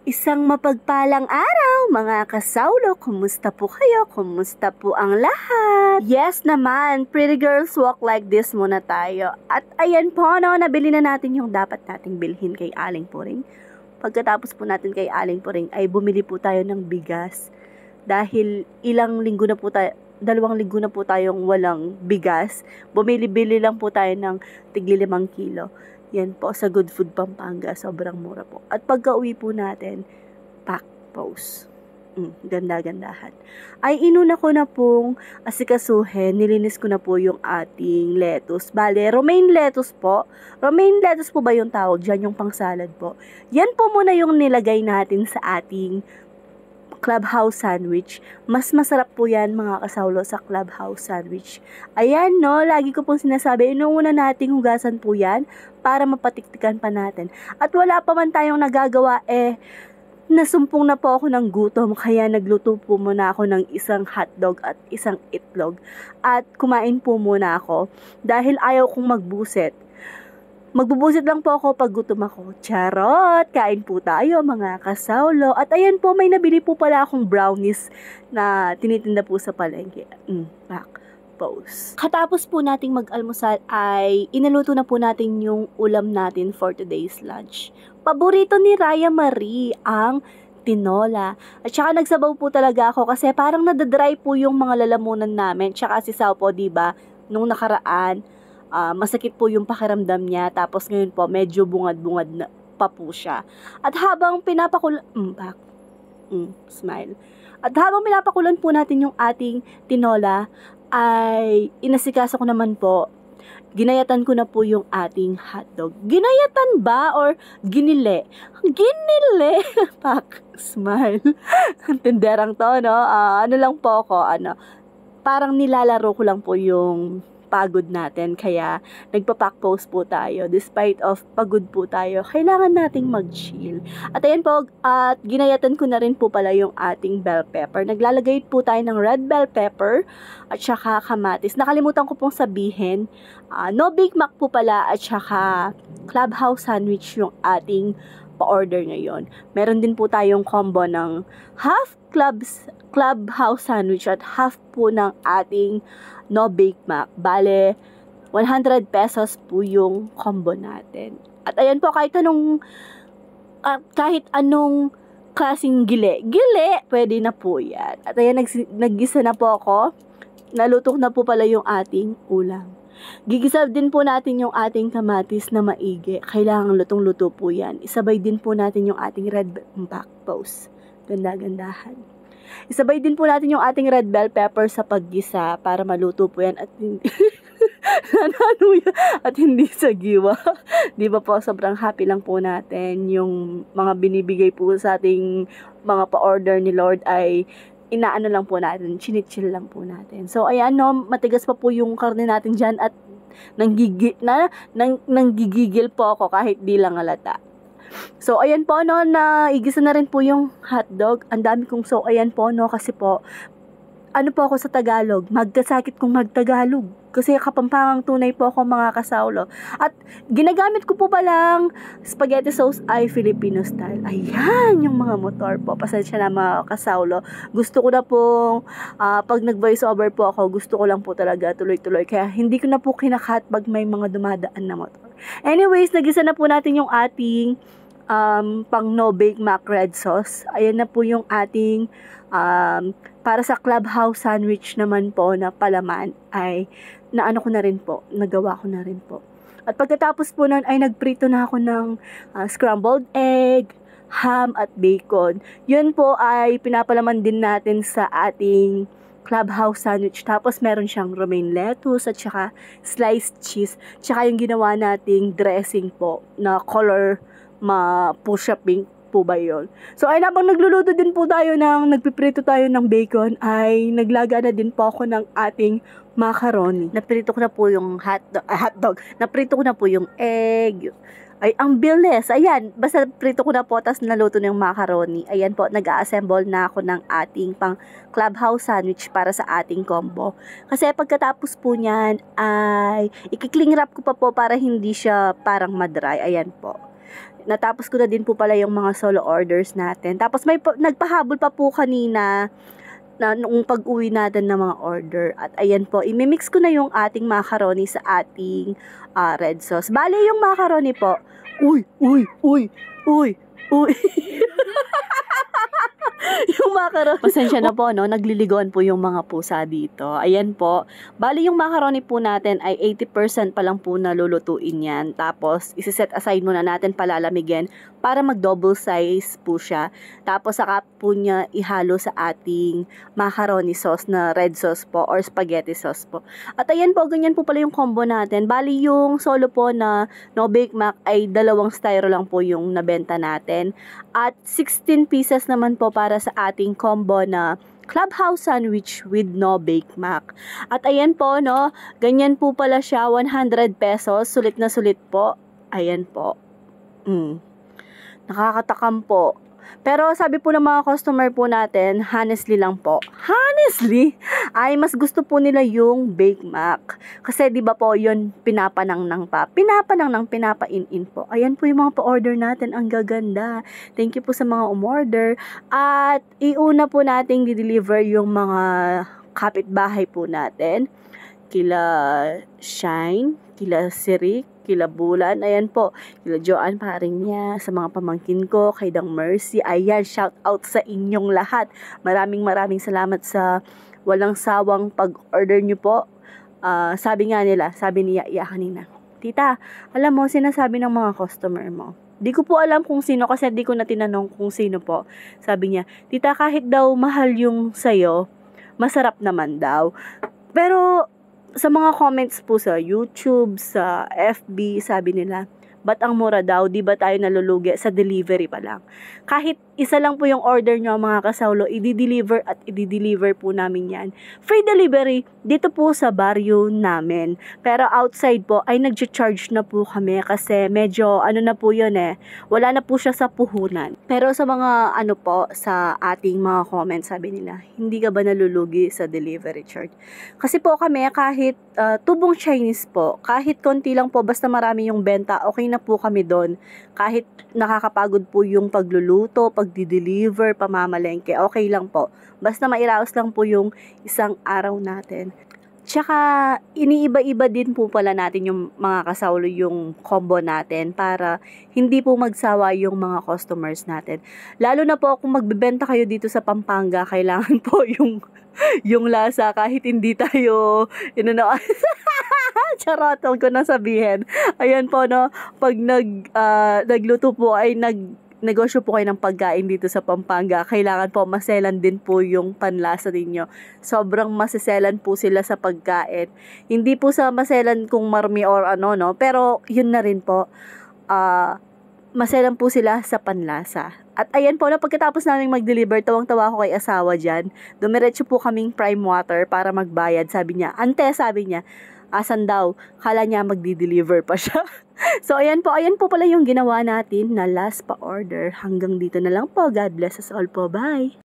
Isang mapagpalang araw, mga kasawlo. Kumusta po kayo? Kumusta po ang lahat? Yes naman, pretty girls walk like this muna tayo. At ayan po, no, nabili na natin yung dapat nating bilhin kay Aling Puring. Pagkatapos po natin kay Aling Puring ay bumili po tayo ng bigas. Dahil ilang linggo na po tayo, 2 linggo na po tayong walang bigas. Bumili-bili lang po tayo ng tigli 5 kilo. Yan po, sa Good Food Pampanga, sobrang mura po. At pagka-uwi po natin, pack post. Ganda-gandahan. Ay inuna ko na pong asikasuhin, nilinis ko na po yung ating lettuce. Bale, romaine lettuce po. Romaine lettuce po ba yung tawag dyan, yung pang salad po? Yan po muna yung nilagay natin sa ating Clubhouse sandwich. Mas masarap po yan mga kasawlo sa Clubhouse sandwich. Ayan no, lagi ko pong sinasabi, inuuna nating hugasan po yan para mapatiktikan pa natin. At wala pa man tayong nagagawa nasumpong na po ako ng gutom, kaya nagluto po muna ako ng isang hotdog at isang itlog. At kumain po muna ako dahil ayaw kong magbuset. Magbubusit lang po ako pag gutom ako. Charot! Kain po tayo mga kasawlo. At ayan po, may nabili po pala akong brownies na tinitinda po sa palengke. Back pose. Katapos po nating mag-almusal ay inaluto na po natin yung ulam natin for today's lunch. Paborito ni Raya Marie ang tinola. At saka nagsabaw po talaga ako kasi parang nadadry po yung mga lalamunan namin. Tsaka si Sao po, diba, nung nakaraan, masakit po yung pakiramdam niya, tapos ngayon po medyo bungad-bungad na pa po siya. At habang pinapakulan, smile. At habang pinapakulan po natin yung ating tinola, ay inasikasa ko naman po, ginayatan ko na po yung ating hotdog. Ginayatan ba or ginile? Ginile! Pak, smile. Tinderang to, no? Ano lang po ako, parang nilalaro ko lang po yung pagod natin, kaya nagpa-pack post po tayo. Despite of pagod po tayo, kailangan nating mag-chill. At ayan po, at ginayatan ko na rin po pala yung ating bell pepper. Naglalagay po tayo ng red bell pepper at saka kamatis. Nakalimutan ko pong sabihin, no Big Mac po pala at saka Clubhouse sandwich yung ating pa-order ngayon. Meron din po tayong combo ng half Clubhouse sandwich at half po ng ating no Big Mac. Bale, 100 pesos po yung combo natin. At ayan po, kahit anong klaseng gile, pwede na po yan. At ayan, naggisa na po ako. Naluto na po pala yung ating ulam. Gigisa din po natin yung ating kamatis na maigi. Kailangan lutong-luto po yan. Isabay din po natin yung ating red back post. Ganda-gandahan. Isabay din po natin yung ating red bell pepper sa paggisa para maluto po yan at at hindi sa giwa. Di ba po, sobrang happy lang po natin. Yung mga binibigay po sa ating mga pa-order ni Lord ay inaano lang po natin, chinichill lang po natin. So ayan no, matigas pa po yung karne natin dyan at nanggigigil po ako kahit di lang halata. So ayan po no, naigisa na rin po yung hotdog. Ang dami kong so ayan po no, kasi po ano po ako sa Tagalog, magkasakit kong magtagalog. Kasi kapampangang tunay po ako mga kasawlo. At ginagamit ko po palang spaghetti sauce ay Filipino style. Ayan, yung mga motor po. Pasensya na mga kasawlo. Gusto ko na pong, pag nag-voice over po ako, gusto ko lang po talaga tuloy-tuloy. Kaya hindi ko na po kinakat pag may mga dumadaan na motor. Anyways, nagisa na po natin yung ating pang no Big Mac red sauce. Ayan na po yung ating para sa Clubhouse sandwich naman po na palaman ay naano ko na rin po, nagawa ko na rin po. At pagkatapos po nun ay nagprito na ako ng scrambled egg, ham at bacon. Yun po ay pinapalaman din natin sa ating Clubhouse sandwich. Tapos meron siyang romaine lettuce at saka sliced cheese. Tsaka yung ginawa nating dressing po na color pusha pink po ba yun. So ay habang nagluluto din po tayo nagpiprito tayo ng bacon, ay naglaga na din po ako ng ating macaroni. Naprito ko na po yung hotdog. Naprito ko na po yung egg. Ay, ang bilis. Ayan, basta prito ko na po, tas naluto na yung macaroni. Ayan po, nag-a-assemble na ako ng ating pang Clubhouse sandwich para sa ating combo. Kasi pagkatapos po niyan, ay ikikling wrap ko pa po para hindi siya parang madry. Ayan po. natapos ko na din po pala yung mga solo orders natin. Tapos may nagpahabol pa po kanina na noong pag-uwi natin ng mga order. At ayan po, imimix ko na yung ating macaroni sa ating red sauce. Bale, yung macaroni po, uy, yung macaroni. Pasensya na po, no? Nagliligon po yung mga pusa dito. Ayan po. Bali, yung macaroni po natin ay 80% pa lang po na lulutuin yan. Tapos, isi-set aside muna natin palalamigin para mag-double size po siya. Tapos, saka po niya ihalo sa ating macaroni sauce na red sauce po or spaghetti sauce po. At ayan po, ganyan po pala yung combo natin. Bali, yung solo po na no bake mac ay 2 styro lang po yung nabenta natin. At 16 pieces naman po para sa ating combo na Clubhouse sandwich with no bake mac. At ayan po, no, ganyan po pala siya, 100 pesos, sulit na sulit po. Ayan po. Nakakatakam po. Pero sabi po ng mga customer po natin, honestly lang po. Honestly, ay mas gusto po nila yung bake mac. Kasi 'di ba po, 'yon pinapanang pa. Pinapain-in po. Ayan po yung mga pa-order natin, ang gaganda. Thank you po sa mga umorder. At iuna po nating di-deliver yung mga kapitbahay po natin. Kila Shine, kila Sirik, kila Bulan, ayan po, kila Joanne paring niya, sa mga pamangkin ko, kay Dang Mercy, ayan, shout out sa inyong lahat. Maraming salamat sa walang sawang pag-order nyo po. Sabi ni Yaya kanina, tita, alam mo, sinasabi ng mga customer mo, di ko po alam kung sino kasi di ko na tinanong kung sino po. Sabi niya, tita, kahit daw mahal yung sayo, masarap naman daw. Pero sa mga comments po sa YouTube, sa FB, sabi nila, ba't ang mura daw? Di ba tayo nalulugi sa delivery pa lang? Kahit isa lang po yung order nyo, mga kasawlo, i-deliver po namin yan. Free delivery dito po sa baryo namin. Pero outside po ay nag-charge na po kami kasi medyo ano na po yun wala na po siya sa puhunan. Pero sa mga ano po, sa ating mga comments, sabi nila, hindi ka ba nalulugi sa delivery charge? Kasi po kami kahit tubong Chinese po, kahit konti lang po, basta marami yung benta, okay na po kami doon. Kahit nakakapagod po yung pagluluto, pagdi-deliver, pamamalengke, okay lang po. Basta mairaos lang po yung isang araw natin. Tsaka, iniiba-iba din po pala natin yung mga kasawlo yung combo natin para hindi po magsawa yung mga customers natin. Lalo na po kung magbebenta kayo dito sa Pampanga, kailangan po yung lasa kahit hindi tayo charot, huwag ko na sabihin. Ayan po, no, pag nagluto po ay negosyo po kayo ng pagkain dito sa Pampanga, kailangan po maselan din po yung panlasa ninyo. Sobrang maseselan po sila sa pagkain. Hindi po sa maselan kung marmi or ano, no, pero yun na rin po. Maselan po sila sa panlasa. At ayan po, na pagkatapos namin mag-deliver, tawang-tawa ko kay asawa dyan. Dumiretso po kaming Prime Water para magbayad. Sabi niya, ante, sabi niya, asan daw? Kala niya magdi-deliver pa siya. So, ayan po pala yung ginawa natin na last pa-order. Hanggang dito na lang po. God bless us all po. Bye!